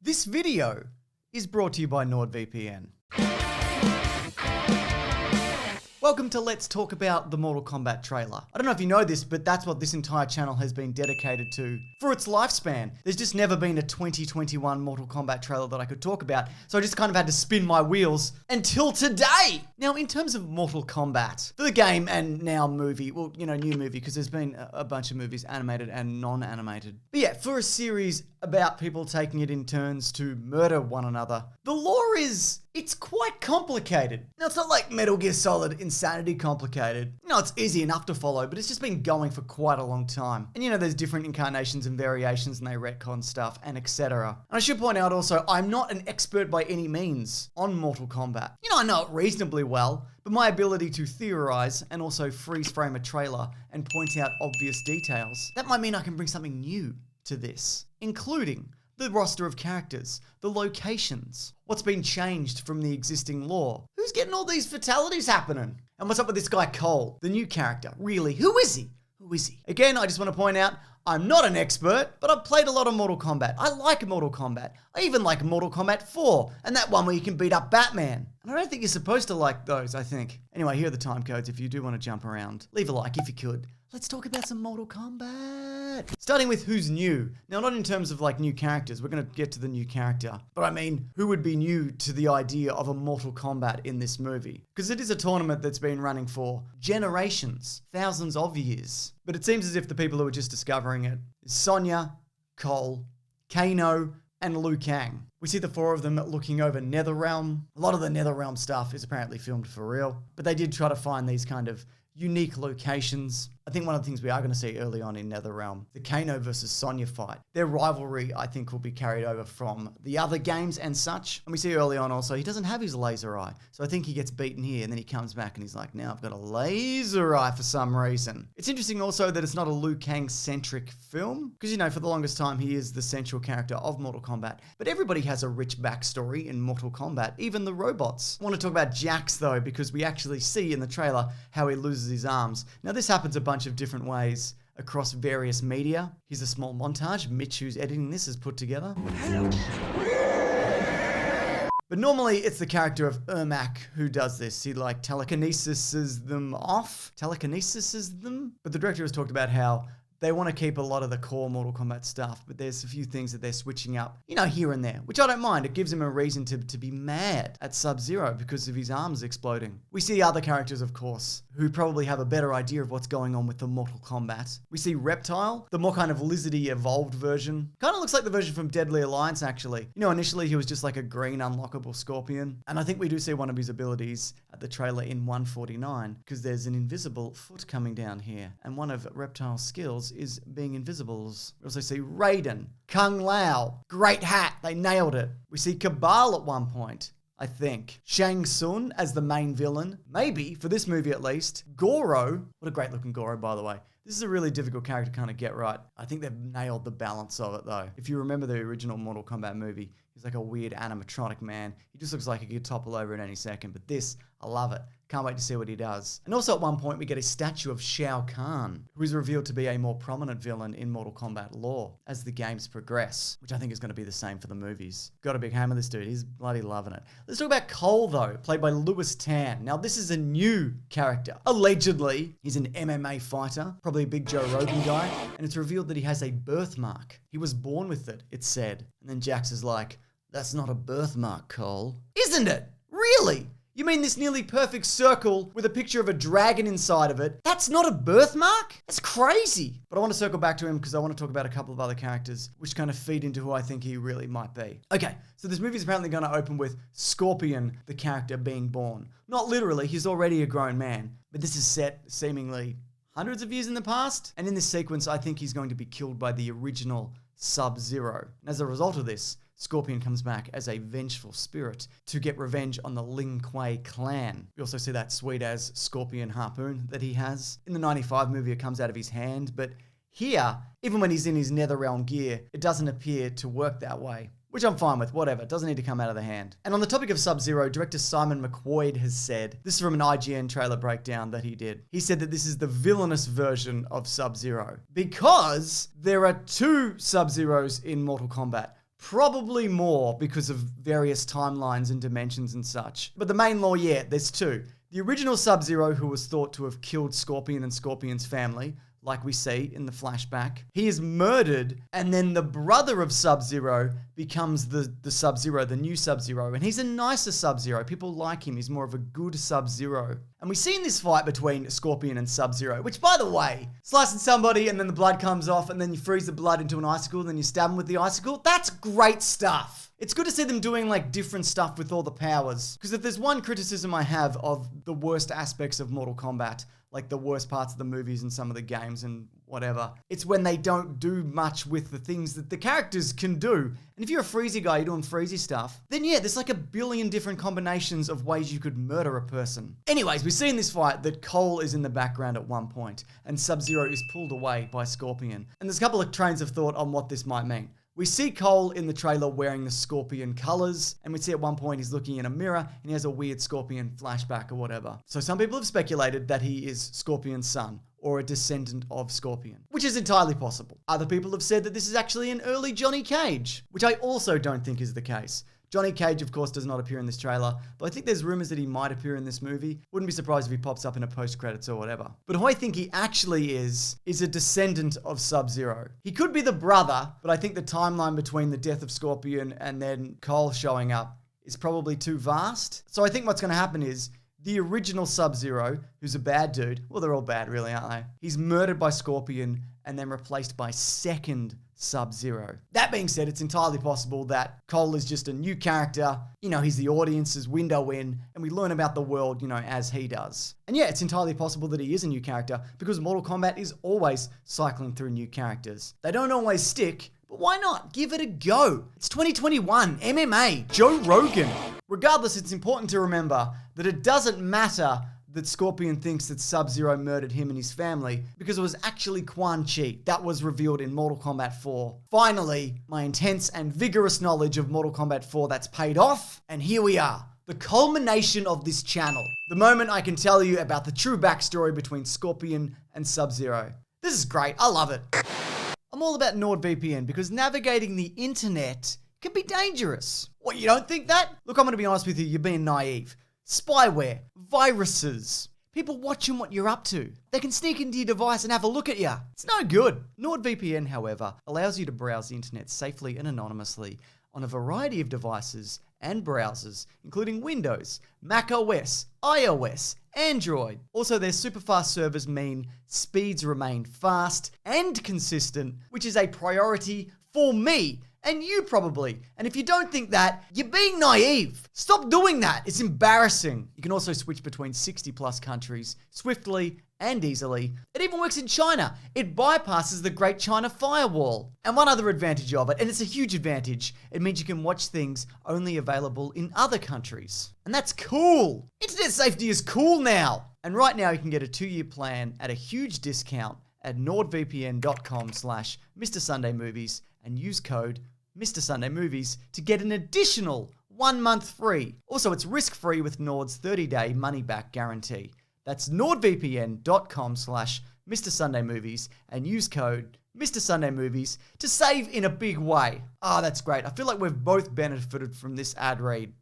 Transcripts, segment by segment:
This video is brought to you by NordVPN. Welcome to Let's Talk About the Mortal Kombat trailer. I don't know if you know this, but that's what this entire channel has been dedicated to for its lifespan. There's just never been a 2021 Mortal Kombat trailer that I could talk about, so I just kind of had to spin my wheels until today. Now, in terms of Mortal Kombat, for the game and now movie, well, you know, new movie, because there's been a bunch of movies, animated and non-animated. But yeah, for a series about people taking it in turns to murder one another, the lore it's quite complicated. Now, it's not like Metal Gear Solid Insanity complicated. You know, it's easy enough to follow, but it's just been going for quite a long time. And you know, there's different incarnations and variations, and they retcon stuff, and etc. And I should point out also, I'm not an expert by any means on Mortal Kombat. You know, I know it reasonably well, but my ability to theorize and also freeze frame a trailer and point out obvious details, that might mean I can bring something new to this, including the roster of characters, the locations, what's been changed from the existing lore, who's getting all these fatalities happening, and what's up with this guy Cole, the new character. Really, who is he? Who is he? Again, I just want to point out, I'm not an expert, but I've played a lot of Mortal Kombat. I like Mortal Kombat. I even like Mortal Kombat 4, and that one where you can beat up Batman. And I don't think you're supposed to like those, I think. Anyway, here are the time codes if you do want to jump around. Leave a like if you could. Let's talk about some Mortal Kombat. Starting with who's new. Now, not in terms of like new characters. We're going to get to the new character. But I mean, who would be new to the idea of a Mortal Kombat in this movie? Because it is a tournament that's been running for generations, thousands of years. But it seems as if the people who are just discovering it is Sonya, Cole, Kano, and Liu Kang. We see the four of them looking over Netherrealm. A lot of the Netherrealm stuff is apparently filmed for real. But they did try to find these kind of unique locations. I think one of the things we are going to see early on in Netherrealm, the Kano versus Sonya fight. Their rivalry, I think, will be carried over from the other games and such. And we see early on also, he doesn't have his laser eye. So I think he gets beaten here, and then he comes back and he's like, now I've got a laser eye for some reason. It's interesting also that it's not a Liu Kang-centric film, because, you know, for the longest time, he is the central character of Mortal Kombat. But everybody has a rich backstory in Mortal Kombat, even the robots. I want to talk about Jax, though, because we actually see in the trailer how he loses his arms. Now, this happens a bunch of different ways across various media. Here's a small montage Mitch, who's editing this, has put together. But normally it's the character of Ermac who does this. He like telekinesises them off. Telekinesises them. But the director has talked about how they want to keep a lot of the core Mortal Kombat stuff, but there's a few things that they're switching up, you know, here and there, which I don't mind. It gives him a reason to be mad at Sub-Zero because of his arms exploding. We see other characters, of course, who probably have a better idea of what's going on with the Mortal Kombat. We see Reptile, the more kind of lizardy evolved version. Kind of looks like the version from Deadly Alliance, actually. You know, initially he was just like a green unlockable scorpion. And I think we do see one of his abilities at the trailer in 149, because there's an invisible foot coming down here. And one of Reptile's skills is being invisibles. We also see Raiden, Kung Lao, great hat, they nailed it. We see Cabal at one point, I think. Shang Tsung as the main villain, maybe, for this movie at least. Goro, what a great looking Goro, by the way. This is a really difficult character to kind of get right. I think they've nailed the balance of it, though. If you remember the original Mortal Kombat movie, he's like a weird animatronic man. He just looks like he could topple over at any second. But this, I love it. Can't wait to see what he does. And also at one point, we get a statue of Shao Kahn, who is revealed to be a more prominent villain in Mortal Kombat lore as the games progress, which I think is going to be the same for the movies. Got a big hammer, this dude. He's bloody loving it. Let's talk about Cole, though, played by Louis Tan. Now, this is a new character. Allegedly, he's an MMA fighter, probably a big Joe Rogan guy, and it's revealed that he has a birthmark. He was born with it, it's said. And then Jax is like, that's not a birthmark, Cole. Isn't it? Really? You mean this nearly perfect circle with a picture of a dragon inside of it? That's not a birthmark? That's crazy. But I want to circle back to him because I want to talk about a couple of other characters which kind of feed into who I think he really might be. Okay, so this movie is apparently going to open with Scorpion, the character, being born. Not literally, he's already a grown man, but this is set seemingly hundreds of years in the past. And in this sequence, I think he's going to be killed by the original Sub-Zero. And as a result of this, Scorpion comes back as a vengeful spirit to get revenge on the Lin Kuei clan. We also see that sweet-as Scorpion harpoon that he has. In the 95 movie, it comes out of his hand, but here, even when he's in his Netherrealm gear, it doesn't appear to work that way. Which I'm fine with, whatever. It doesn't need to come out of the hand. And on the topic of Sub-Zero, director Simon McQuoid has said, this is from an IGN trailer breakdown that he did. He said that this is the villainous version of Sub-Zero because there are two Sub-Zeros in Mortal Kombat. Probably more because of various timelines and dimensions and such. But the main lore, yeah, there's two. The original Sub-Zero, who was thought to have killed Scorpion and Scorpion's family, like we see in the flashback. He is murdered, and then the brother of Sub-Zero becomes the Sub-Zero, the new Sub-Zero, and he's a nicer Sub-Zero. People like him. He's more of a good Sub-Zero. And we see in this fight between Scorpion and Sub-Zero, which, by the way, slicing somebody and then the blood comes off and then you freeze the blood into an icicle and then you stab him with the icicle. That's great stuff. It's good to see them doing like different stuff with all the powers. Because if there's one criticism I have of the worst aspects of Mortal Kombat, like the worst parts of the movies and some of the games and whatever, it's when they don't do much with the things that the characters can do. And if you're a freezy guy, you're doing freezy stuff, then yeah, there's like a billion different combinations of ways you could murder a person. Anyways, we see in this fight that Cole is in the background at one point and Sub-Zero is pulled away by Scorpion. And there's a couple of trains of thought on what this might mean. We see Cole in the trailer wearing the Scorpion colors, and we see at one point he's looking in a mirror and he has a weird Scorpion flashback or whatever. So some people have speculated that he is Scorpion's son or a descendant of Scorpion, which is entirely possible. Other people have said that this is actually an early Johnny Cage, which I also don't think is the case. Johnny Cage, of course, does not appear in this trailer, but I think there's rumors that he might appear in this movie. Wouldn't be surprised if he pops up in a post-credits or whatever. But who I think he actually is a descendant of Sub-Zero. He could be the brother, but I think the timeline between the death of Scorpion and then Cole showing up is probably too vast. So I think what's going to happen is the original Sub-Zero, who's a bad dude, well, they're all bad really, aren't they? He's murdered by Scorpion and then replaced by second Sub-Zero. That being said, it's entirely possible that Cole is just a new character. You know, he's the audience's window in, and we learn about the world, you know, as he does. And yeah, it's entirely possible that he is a new character because Mortal Kombat is always cycling through new characters. They don't always stick, but why not? Give it a go. It's 2021, MMA, Joe Rogan. Regardless, it's important to remember that it doesn't matter that Scorpion thinks that Sub-Zero murdered him and his family because it was actually Quan Chi. That was revealed in Mortal Kombat 4. Finally, my intense and vigorous knowledge of Mortal Kombat 4 that's paid off, and here we are. The culmination of this channel. The moment I can tell you about the true backstory between Scorpion and Sub-Zero. This is great. I love it. I'm all about NordVPN because navigating the internet can be dangerous. What, you don't think that? Look, I'm going to be honest with you. You're being naive. Spyware, viruses, people watching what you're up to. They can sneak into your device and have a look at you. It's no good. NordVPN, however, allows you to browse the internet safely and anonymously on a variety of devices and browsers, including Windows, Mac OS, iOS, Android. Also, their super fast servers mean speeds remain fast and consistent, which is a priority for me. And you probably. And if you don't think that, you're being naive. Stop doing that. It's embarrassing. You can also switch between 60 plus countries swiftly and easily. It even works in China. It bypasses the Great China Firewall. And one other advantage of it, and it's a huge advantage, it means you can watch things only available in other countries. And that's cool. Internet safety is cool now. And right now you can get a 2-year plan at a huge discount at nordvpn.com/Mr. Sunday Movies and use code Mr. Sunday Movies to get an additional 1 month free. Also, it's risk-free with Nord's 30-day money-back guarantee. That's nordvpn.com/Mr. Sunday Movies and use code Mr. Sunday Movies to save in a big way. Ah, that's great. I feel like we've both benefited from this ad read.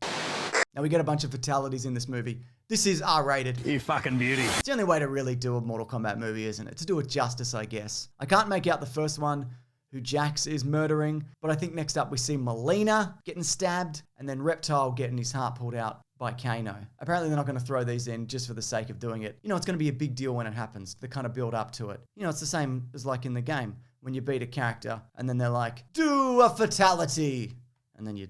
Now, we get a bunch of fatalities in this movie. This is R-rated. You fucking beauty. It's the only way to really do a Mortal Kombat movie, isn't it? To do it justice, I guess. I can't make out the first one, who Jax is murdering, but I think next up we see Melina getting stabbed, and then Reptile getting his heart pulled out by Kano. Apparently they're not going to throw these in just for the sake of doing it. You know, it's going to be a big deal when it happens. They kind of build up to it. You know, it's the same as like in the game, when you beat a character, and then they're like, do a fatality! And then you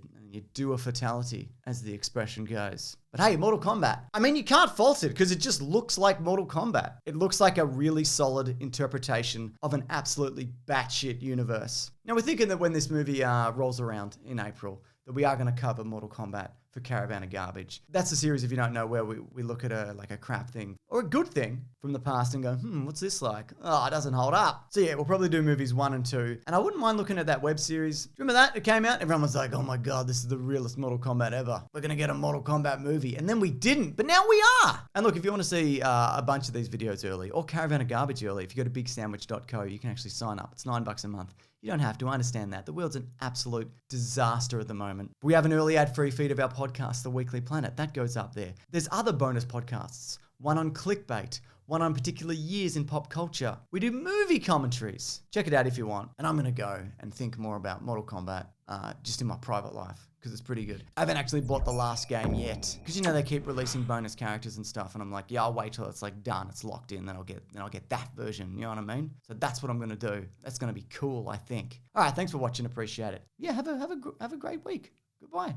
do a fatality, as the expression goes. But hey, Mortal Kombat. I mean, you can't fault it because it just looks like Mortal Kombat. It looks like a really solid interpretation of an absolutely batshit universe. Now, we're thinking that when this movie rolls around in April, that we are going to cover Mortal Kombat for Caravan of Garbage. That's the series, if you don't know, where we look at a crap thing or a good thing from the past and go, what's this like? Oh, it doesn't hold up. So yeah, we'll probably do movies 1 and 2. And I wouldn't mind looking at that web series. Do you remember that? It came out. Everyone was like, oh my God, this is the realest Mortal Kombat ever. We're going to get a Mortal Kombat movie. movie, and then we didn't, but now we are. And look, if you want to see a bunch of these videos early, or Caravan of Garbage early, if you go to bigsandwich.co, you can actually sign up. It's $9 a month. You don't have to. I understand that. The world's an absolute disaster at the moment. We have an early ad-free feed of our podcast, The Weekly Planet. That goes up there. There's other bonus podcasts. One on clickbait. One on particular years in pop culture. We do movie commentaries. Check it out if you want. And I'm going to go and think more about Mortal Kombat just in my private life, because it's pretty good. I haven't actually bought the last game yet, because you know they keep releasing bonus characters and stuff, and I'm like, yeah, I'll wait till it's like done, it's locked in, then I'll get that version. You know what I mean? So that's what I'm gonna do. That's gonna be cool, I think. All right, thanks for watching. Appreciate it. Yeah, have a great week. Goodbye.